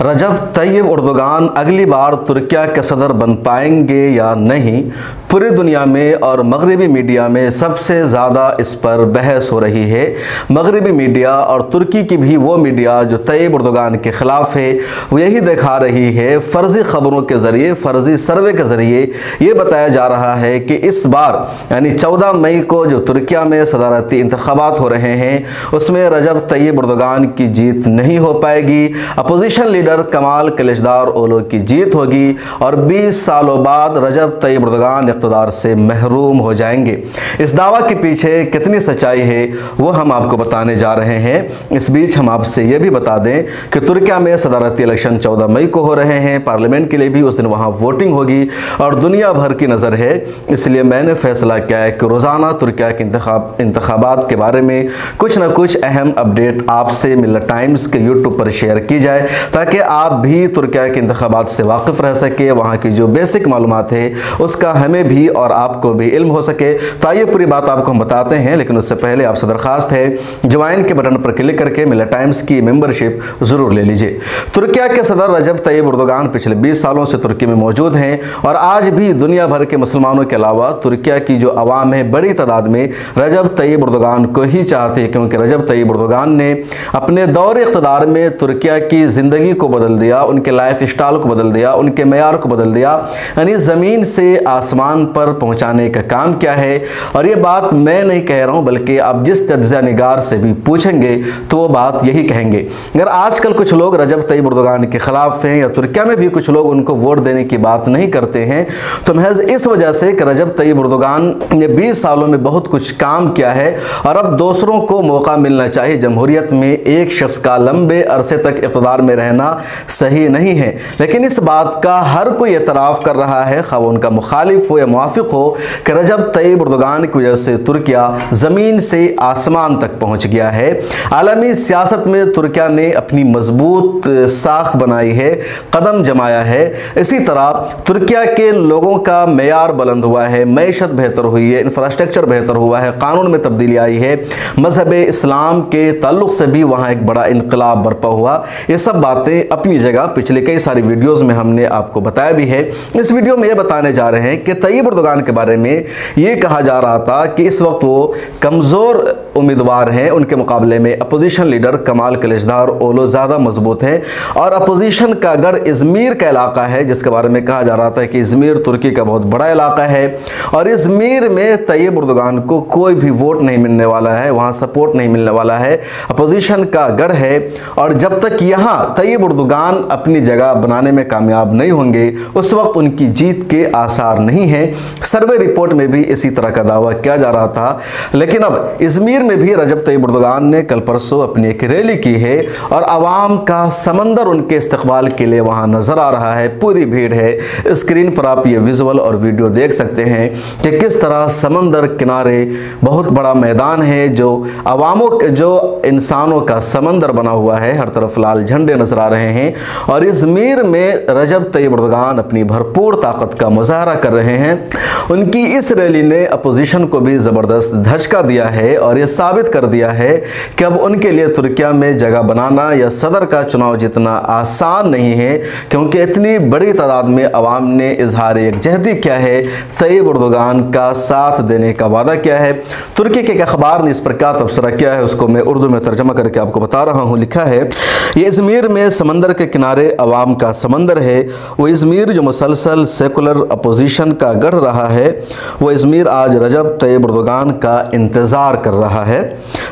रजब Tayyip Erdogan अगली बार तुर्किया के सदर बन पाएंगे या नहीं, पूरी दुनिया में और मगरबी मीडिया में सबसे ज़्यादा इस पर बहस हो रही है। मगरबी मीडिया और तुर्की की भी वो मीडिया जो तैयब एर्दोगान के ख़िलाफ़ है, वो यही दिखा रही है, फ़र्ज़ी ख़बरों के ज़रिए, फ़र्ज़ी सर्वे के ज़रिए ये बताया जा रहा है कि इस बार यानी 14 मई को जो तुर्किया में सदारती इंतख़ाबात हो रहे हैं, उसमें रजब तैयब एर्दोगान की जीत नहीं हो पाएगी। अपोजिशन लीडर कमाल किलिचदारोग्लू की जीत होगी और 20 सालों बाद रजब तैयब एर्दोगान इक़्तिदार से महरूम हो जाएंगे। इस दावा के पीछे कितनी सच्चाई है वो हम आपको बताने जा रहे हैं। इस बीच हम आपसे ये भी बता दें कि तुर्किया में सदारती इलेक्शन 14 मई को हो रहे हैं। पार्लियामेंट के लिए भी उस दिन वहाँ वोटिंग होगी और दुनिया भर की नज़र है। इसलिए मैंने फैसला किया है कि रोज़ाना तुर्किया के इंतखाबात के बारे में कुछ ना कुछ अहम अपडेट आपसे मिल्लत टाइम्स के यूट्यूब पर शेयर की जाए, ताकि आप भी तुर्किया के इंतखाबात से वाकिफ़ रह सके, वहाँ की जो बेसिक मालूमात है उसका हमें भी और आपको भी इल्म हो सके। तो ये पूरी बात आपको हम बताते हैं, लेकिन उससे पहले आपसे दरख्वास्त है ज्वाइन के बटन पर क्लिक करके मिल्लत टाइम्स की मेंबरशिप ज़रूर ले लीजिए। तुर्किया के सदर रजब तैयब एर्दोगान पिछले 20 सालों से तुर्की में मौजूद हैं और आज भी दुनिया भर के मुसलमानों के अलावा तुर्किया की जो आवाम है बड़ी तादाद में रजब तैयब एर्दोगान को ही चाहती है, क्योंकि रजब तैयब एर्दोगान ने अपने दौर इक़्तिदार में तुर्किया की ज़िंदगी को बदल दिया, उनके लाइफ स्टाइल को बदल दिया, उनके मेयार को बदल दिया, यानी ज़मीन से आसमान पर पहुंचाने का काम क्या है। और ये बात मैं नहीं कह रहा हूं, बल्कि आप जिस तज्ज़िया निगार से भी पूछेंगे तो वो बात यही कहेंगे। अगर आजकल कुछ लोग रजब तैयब एर्दोगान के ख़िलाफ़ हैं या तुर्किया में भी कुछ लोग उनको वोट देने की बात नहीं करते हैं, तो महज इस वजह से कि रजब तैयब एर्दोगान ने 20 सालों में बहुत कुछ काम किया है और अब दूसरों को मौका मिलना चाहिए। जमहूरियत में एक शख्स का लंबे अरसे तक इक़्तिदार में रहना सही नहीं है, लेकिन इस बात का हर कोई एतराफ़ कर रहा है, खा उनका मुखालिफ हो या मुआफ़िक़ हो, कि रजब तैयब एर्दोगान की वजह से तुर्किया ज़मीन से आसमान तक पहुँच गया है। आलमी सियासत में तुर्किया ने अपनी मजबूत साख बनाई है, कदम जमाया है। इसी तरह तुर्किया के लोगों का मेयार बुलंद हुआ है, मईशत बेहतर हुई है, इंफ्रास्ट्रक्चर बेहतर हुआ है, कानून में तब्दीली आई है, मजहब इस्लाम के ताल्लुक़ से भी वहाँ एक बड़ा इनकलाब बरपा हुआ। ये सब बातें अपनी जगह पिछले कई सारी वीडियोज़ में हमने आपको बताया भी है। इस वीडियो में ये बताने जा रहे हैं कि तैयब एर्दोगान के बारे में ये कहा जा रहा था कि इस वक्त वो कमज़ोर उम्मीदवार हैं, उनके मुकाबले में अपोजिशन लीडर कमाल किलिचदारोग्लू ज़्यादा मजबूत है। और अपोजिशन का गढ़ इज़मीर का इलाका है, जिसके बारे में कहा जा रहा था कि इज़मीर तुर्की का बहुत बड़ा इलाका है और इज़मीर में तैयब एर्दोगान को कोई भी वोट नहीं मिलने वाला है, वहाँ सपोर्ट नहीं मिलने वाला है, अपोजिशन का गढ़ है। और जब तक यहाँ तैयब एर्दोगान अपनी जगह बनाने में कामयाब नहीं होंगे, उस वक्त उनकी जीत के आसार नहीं हैं। सर्वे रिपोर्ट में भी इसी तरह का दावा किया जा रहा था। लेकिन अब इज़मीर में भी रजब तैयब एर्दोगान ने कल परसों अपनी एक रैली की है और आवाम का समंदर उनके इस्तकबाल के लिए वहाँ नज़र आ रहा है, पूरी भीड़ है। स्क्रीन पर आप ये विजुअल और वीडियो देख सकते हैं कि किस तरह समंदर किनारे बहुत बड़ा मैदान है, जो इंसानों का समंदर बना हुआ है, हर तरफ लाल झंडे नजर आ रहे हैं। और इज़मीर में रजब तैयब एर्दोगान अपनी भरपूर ताकत का मुजाहरा कर रहे हैं। उनकी इस रैली ने अपोजिशन को भी ज़बरदस्त धचका दिया है और ये साबित कर दिया है कि अब उनके लिए तुर्किया में जगह बनाना या सदर का चुनाव जीतना आसान नहीं है, क्योंकि इतनी बड़ी तादाद में अवाम ने इजहार यकजहती किया है, तैयब एर्दोगान का साथ देने का वादा किया है। तुर्की के एक अखबार ने इस पर क्या तबसरा किया है उसको मैं उर्दू में तर्जमा करके आपको बता रहा हूँ। लिखा है, ये इज़मीर में समंदर के किनारे अवाम का समंदर है। वो इज़मीर जो मुसलसल सेकुलर अपोजिशन का गढ़ रहा है, वो इज़मीर आज रजब तैयब एर्दोगान का इंतज़ार कर रहा है।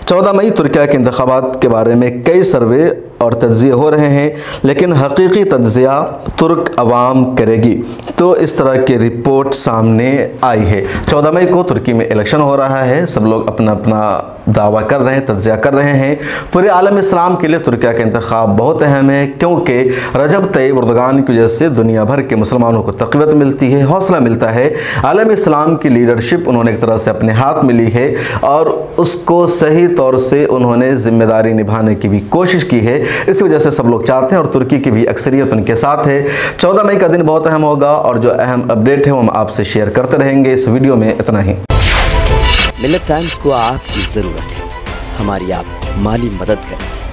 14 मई तुर्किया के इंतखाबात के बारे में कई सर्वे और तज्ज़िये हो रहे हैं, लेकिन हकीकी तज्ज़िया तुर्क अवाम करेगी। तो इस तरह की रिपोर्ट सामने आई है। 14 मई को तुर्की में इलेक्शन हो रहा है, सब लोग अपना अपना दावा कर रहे हैं, तज्ज़िया कर रहे हैं। पूरे आलम इस्लाम के लिए तुर्किया का इंतखाब बहुत अहम है, क्योंकि रजब तैयब एर्दोगान की वजह से दुनिया भर के मुसलमानों को तक़वियत मिलती है, हौसला मिलता है। आलम इस्लाम की लीडरशिप उन्होंने एक तरह से अपने हाथ में ली है और उसको सही तौर से उन्होंने जिम्मेदारी निभाने की भी कोशिश की है। इस वजह से सब लोग चाहते हैं और तुर्की की भी अक्सरियत उनके साथ है। 14 मई का दिन बहुत अहम होगा और जो अहम अपडेट है वो हम आपसे शेयर करते रहेंगे। इस वीडियो में इतना ही। मिल्लत टाइम्स को आपकी ज़रूरत है, हमारी आप माली मदद करें।